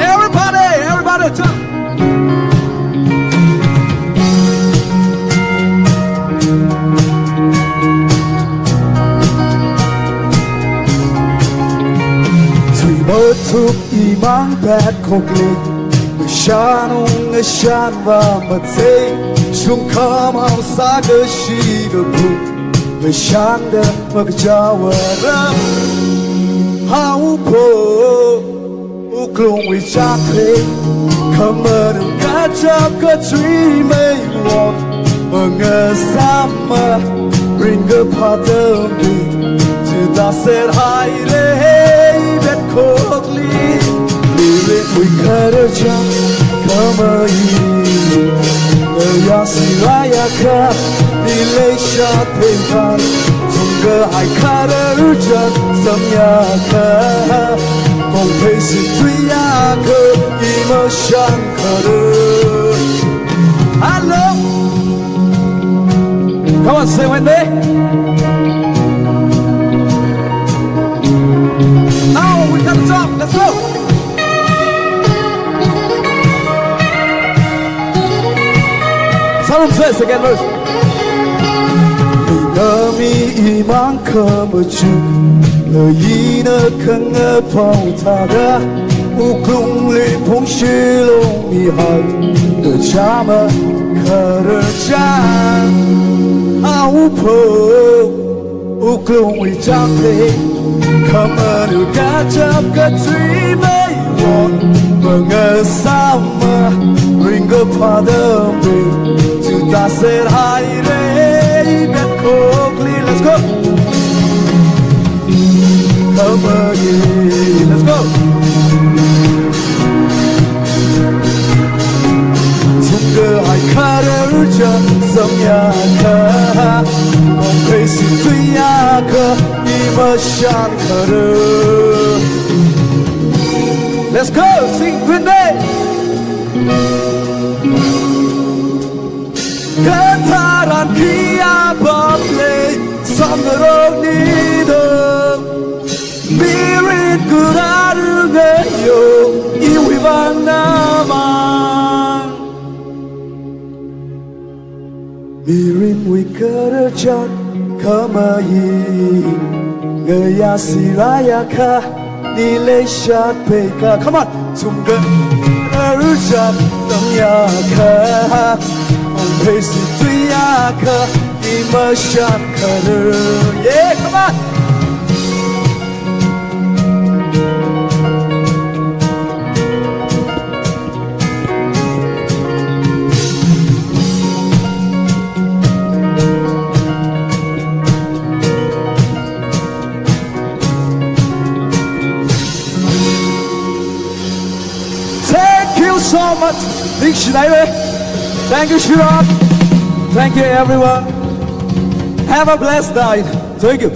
everybody jump. Thuộc iman bad koklik Shanung shan va matse Shung kam au saga shi ga ku Shan da mag jawara Hau po Uklung wi cha kre Kamar ka cha ka tree may walk Mga sama Ring a pattern Chita said hi re Bet kokli Lirik wi kada cha Kamai Yasi raya ka Nilai sha pekan Tunga hai kada urjan Samya ka Mong pei si tuya ka Ima shan kada Hello Come on, say Wendy. Now we got to jump. Let's go. Someone say second verse. Nami iman kamachu, ina kanga pautada, uklung li pong shilong mi hai, the chama karajan, au po, uklung wi jampe, kamanu kacap katrime won, mengesama ringa padamu, juta ser hai re bet kokli, let's go. Come again, let's go. Tunga hai kada urjan samya ka, mong pei si tuya ka, ima shan kada. Let's go, sing with me. Kataran kia bable, sangrong nidam. Birit kuraru gayo, iwibang naman. Birin wikarajan kamayi, gaya siraya ka, nilai shat peka. Come on, tunga arujam tamya ka, on pesi tuya ka, ima shat kada. Yeah, come on. So much. Thank you, Shirok. Thank you, everyone. Have a blessed night. Thank you.